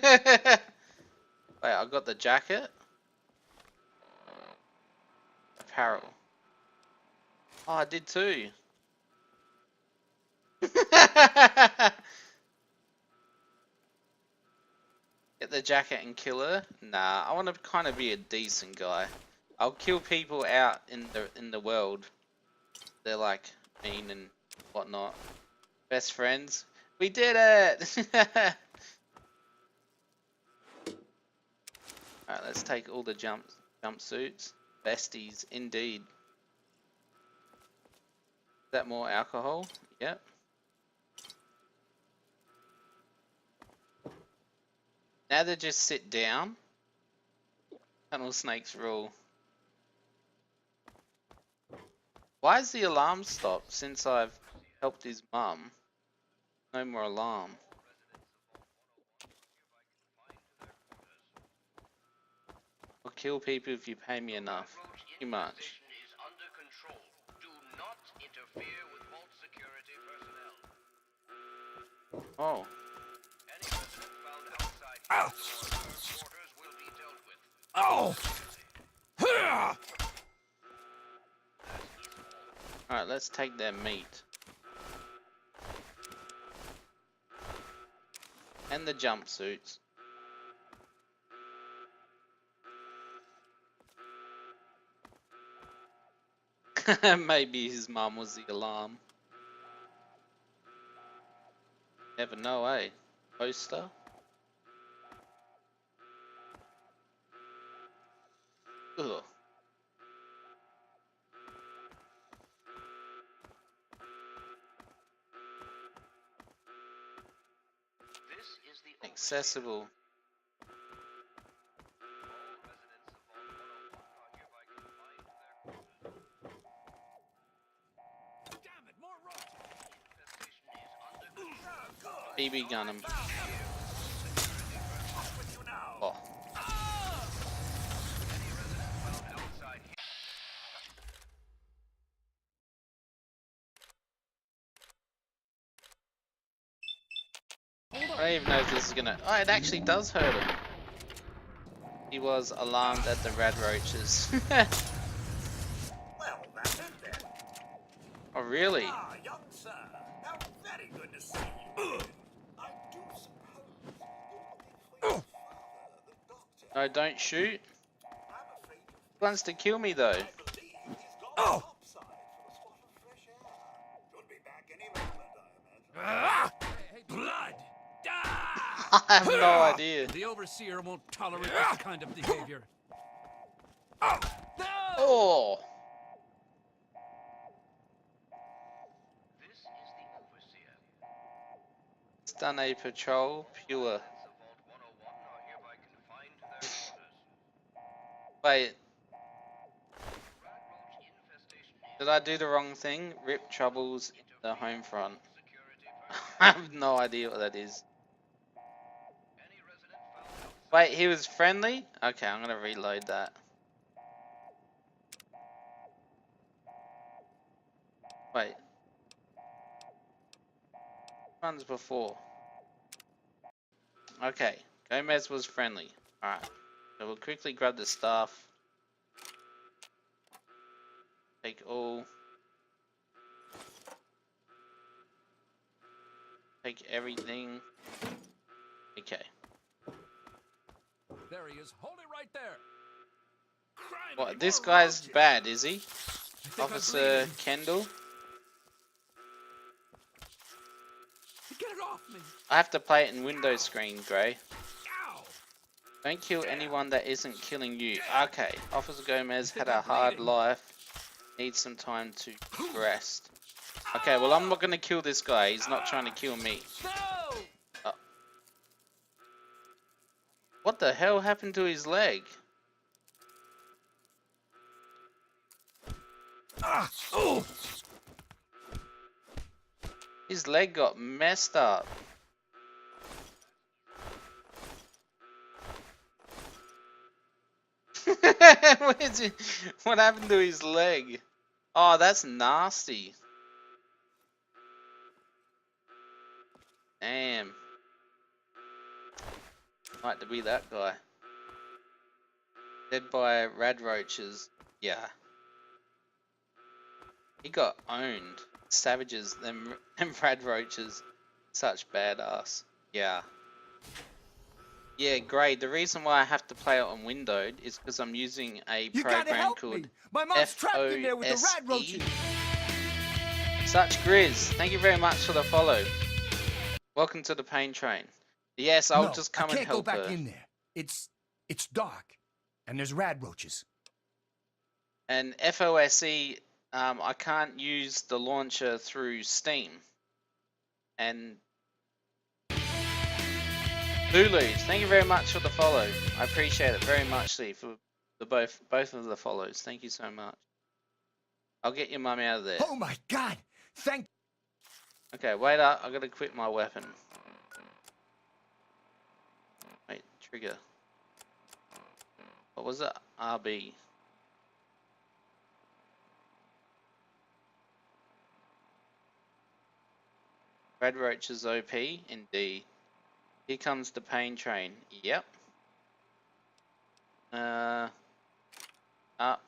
Wait, I got the jacket. Apparel. Oh, I did too. Get the jacket and kill her? Nah, I want to kind of be a decent guy. I'll kill people out in the world. They're like mean and whatnot. Best friends. We did it! Alright, let's take all the jumpsuits. Besties, indeed. Is that more alcohol? Yep. Now they just sit down. Tunnel snakes rule. Why has the alarm stopped since I've helped his mum? No more alarm. I'll kill people if you pay me enough. Too much. Oh. Ow. Oh. Alright, let's take their meat. And the jumpsuits. Maybe his mum was the alarm. Never know, eh? Poster? Ugh. Accessible. BB gun him. Oh. I don't even know if this is gonna. Oh, it actually does hurt him. He was alarmed at the rad roaches. Well, that's it then. Oh, really? Ah, young sir. How very good to see you. I do suppose you're looking for your father, the doctor. No, don't shoot. I'm afraid He wants to kill me though. I believe he's gone topside for a swat of fresh air. Should be back any moment, I imagine. Hey, blood! I have no idea. The overseer won't tolerate this kind of behavior. Oh. Stun a patrol, pure. Wait. Did I do the wrong thing? Rip troubles in the home front. I have no idea what that is. Wait, he was friendly? Okay, I'm gonna reload that. Wait. One's before. Okay, Gomez was friendly. Alright. So we'll quickly grab the stuff. Take all. Take everything. Okay. There he is. Hold it right there. What, this guy's bad, is he? I think I'm Officer bleeding. Kendall? Get it off me. I have to play it in window screen, Gray. Ow. Don't kill anyone that isn't killing you. Okay, Officer Gomez had a hard life. Needs some time to rest. Okay, well I'm not gonna kill this guy. He's not trying to kill me. No. What the hell happened to his leg? Oh! His leg got messed up. What happened to his leg? Oh, that's nasty. Damn. Like to be that guy. Dead by rad roaches. Yeah. He got owned. Savages, them rad roaches. Such badass. Yeah. Yeah, great. The reason why I have to play it on windowed is because I'm using a You gotta program help called me. My mom's trapped in there with the rat FOSE. roaches. Such Grizz, thank you very much for the follow. Welcome to the pain train. Yes, I'll No, just come I and can't go help back her. in there. It's dark, and there's rat roaches. And FOSE, I can't use the launcher through Steam. And Bulu, thank you very much for the follow. I appreciate it very much, Lee, for the both of the follows. Thank you so much. I'll get your mum out of there. Oh my God! Thank. Okay, wait up. I gotta quit my weapon. Wait, trigger. What was it? RB. Red Roach's OP, indeed. Here comes the pain train. Yep. Up,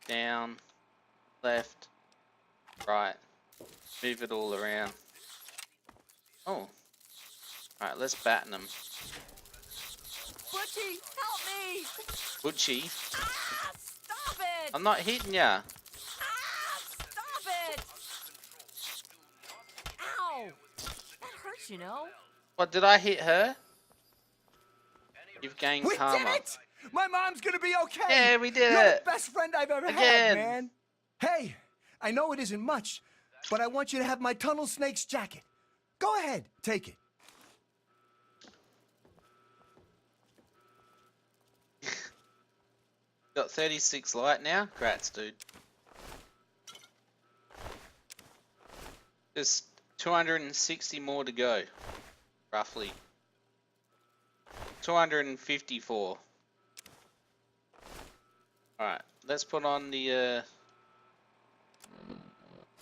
down, left, right. Move it all around. Oh. Alright, let's batten them. Butchie, help me! Butchie, Ah, stop it! I'm not hitting ya. Ah, stop it! Ow! That hurts, you know. What, did I hit her? You've gained We karma. did it! My mom's gonna be okay. Yeah, we did You're it. the best friend I've ever Again. had, man. Hey, I know it isn't much, but I want you to have my Tunnel Snakes jacket. Go ahead, take it. Got 36 light now? Grats, dude. Just 260 more to go. Roughly. 254. Alright, let's put on the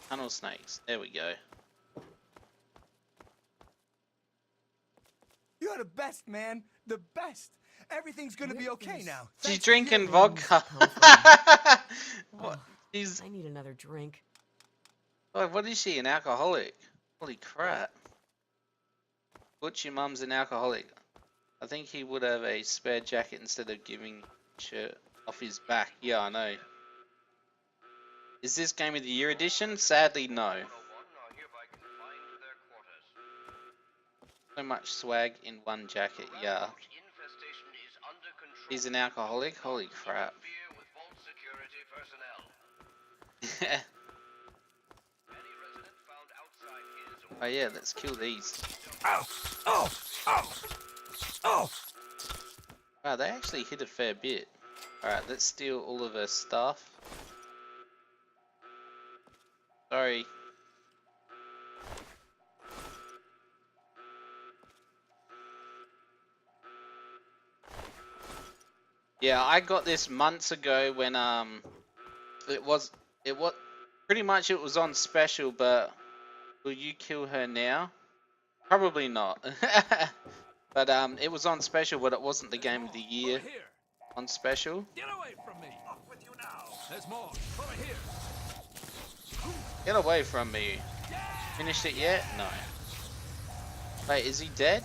tunnel snakes. There we go. You're the best, man. The best. Everything's gonna be okay now. She's Thanks to you. drinking vodka. What? She's. I need another drink. Oh, what is she? An alcoholic? Holy crap. Butch, your mum's an alcoholic. I think he would have a spare jacket instead of giving shirt off his back. Yeah, I know. Is this Game of the Year edition? Sadly, no. So much swag in one jacket, yeah. He's an alcoholic? Holy crap. Oh yeah, let's kill these. Oh, oh, oh, oh. Wow, they actually hit a fair bit. Alright, let's steal all of her stuff. Sorry. Yeah, I got this months ago when it was pretty much it was on special, but will you kill her now? Probably not. But it was on special, but it wasn't the Game of the Year Over here. on special. Get away from me. Off with you now. There's more. Over here. Get away from me. Finished it yet? No. Wait, is he dead?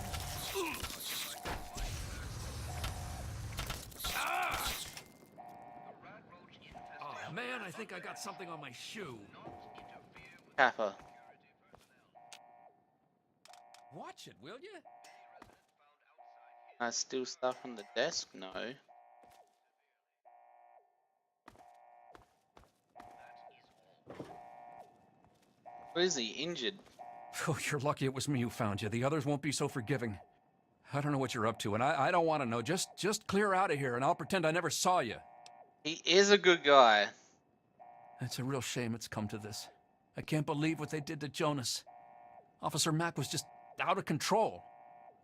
Oh man, I think I got something on my shoe. Kappa. Watch it, will you? I steal stuff on the desk? No. What is he? Injured? Oh, you're lucky it was me who found you. The others won't be so forgiving. I don't know what you're up to, and I don't want to know. Just clear out of here, and I'll pretend I never saw you. He is a good guy. It's a real shame it's come to this. I can't believe what they did to Jonas. Officer Mack was just out of control.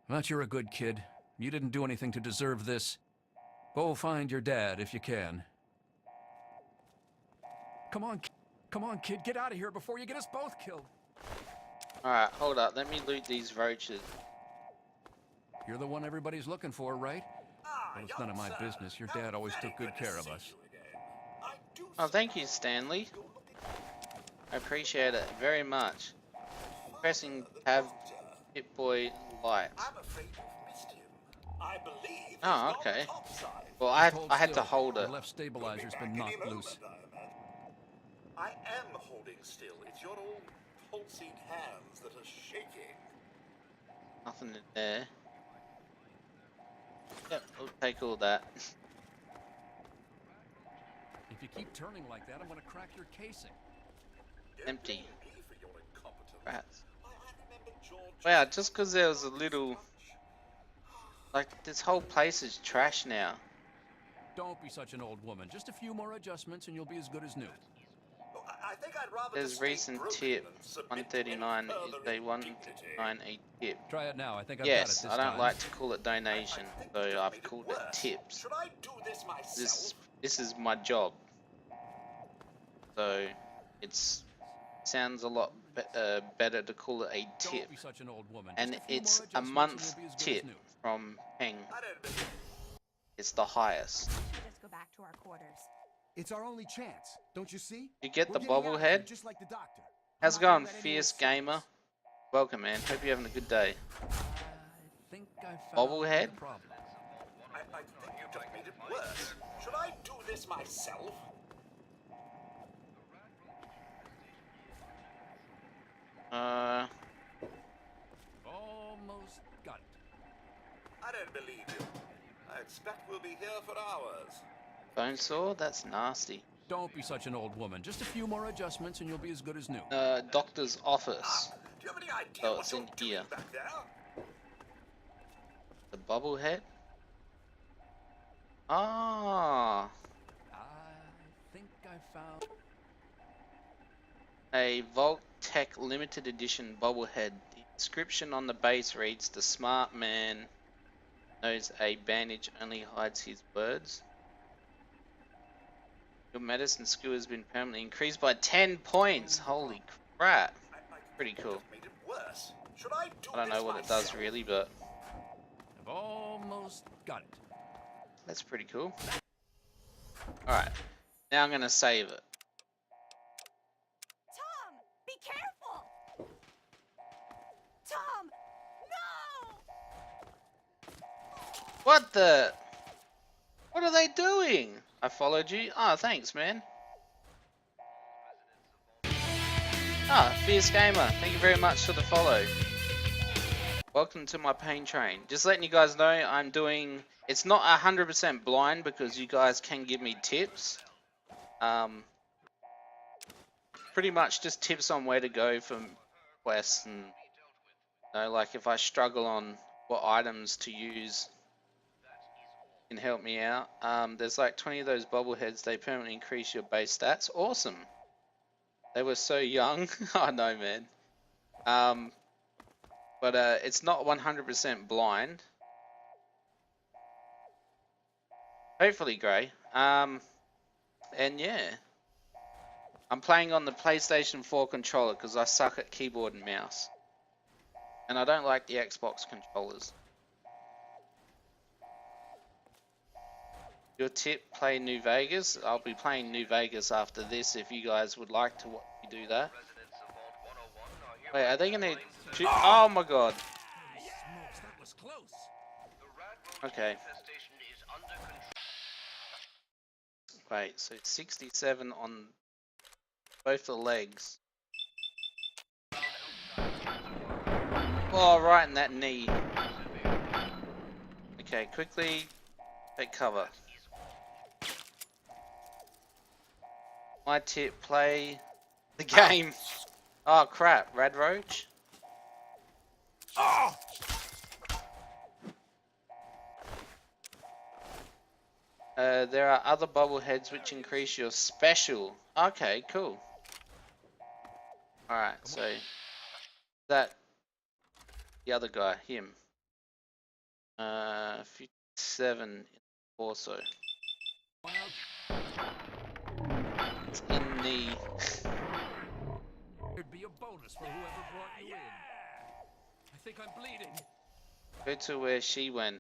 But you're a good kid. You didn't do anything to deserve this. Go find your dad if you can. Come on, kid, get out of here before you get us both killed. Alright, hold up. Let me loot these roaches. You're the one everybody's looking for, right? Ah, Well, it's none of my young sir. business. Your How dad always very took good to care of see us. you again. I do Oh, thank you, suppose Stanley. you're looking I appreciate it very much. Pressing tab, Hit Boy light. I'm afraid you've missed him. I believe he's Oh, gone okay. topside. Well, Just I had to still. hold The it. left stabilizer's He'll been be back knocked any loose. moment, I imagine. I am holding still. It's your old pulsing hands that are shaking. Nothing in there. Yep, we'll take all that. If you keep turning like that, I'm gonna crack your casing. Don't Empty. blame me for your incompetence. Rats. I remember George Wow, just because there was a little... Like, this whole place is trash now. Don't be such an old woman. Just a few more adjustments and you'll be as good as new. Oh, I think I'd rather There's just stay recent broken tip. than submit to any 139 is further a indignity. 139 a tip. Try it now. I think I've Yes, got it I this don't time. like to call it donation, I think so you just I've made called it worse. tips. Should I do this myself? This is my job. So it's sounds a lot better to call it a tip, Don't be such an old woman. and Just a few more it's a adjustments and month you'll be as good as tip new. from Peng. I don't believe It's the highest. Just go back to our quarters. It's our only chance, don't you see? You get We're the getting out of here, bobblehead. just like the doctor. How's it I'm not going, gonna let anyone Fierce stop us. Gamer? Welcome, man. Hope you're having a good day. I think I found Bobblehead? the problem. I think you just made it worse. Should I do this myself? Almost got it. I don't believe you. I expect we'll be here for hours. Bone saw? That's nasty. Don't be such an old woman. Just a few more adjustments and you'll be as good as new. Doctor's office. Do you have any idea Oh, what it's you're in doing here. back there? The bobblehead? Ah, I think I found... a Vault Tech limited edition bobblehead. The inscription on the base reads, "The smart man knows a bandage only hides his words." Your medicine skill has been permanently increased by 10 points. Holy crap. Pretty You cool. just made it worse. Should I do I don't this know what it does myself? really, but I've almost got it. that's pretty cool. Alright, now I'm going to save it. Tom, be careful! Tom, no! What the? What are they doing? I followed you. Oh, thanks, man. Ah, Fierce Gamer, thank you very much for the follow. Welcome to my pain train. Just letting you guys know, I'm doing... It's not 100% blind because you guys can give me tips. Pretty much just tips on where to go for quests and... You know, like if I struggle on what items to use, can help me out. There's like 20 of those bobbleheads. They permanently increase your base stats. Awesome. They were so young. I know, man. But it's not 100% blind. Hopefully, Grey. And yeah, I'm playing on the PlayStation 4 controller because I suck at keyboard and mouse, and I don't like the Xbox controllers. Your tip, play New Vegas. I'll be playing New Vegas after this if you guys would like to watch me do that. Wait, are they gonna shoot? Oh my god. Smokes, that was close. Okay. Wait, so 67 on both the legs. Oh, right in that knee. Okay, quickly take cover. My tip, play the game. Oh crap, Rad Roach. There are other bobbleheads which increase your special. Okay, cool. Alright, so that the other guy, him. 57 in torso. It's in the There'd be a bonus for whoever brought you in. I think I'm bleeding. Go to where she went.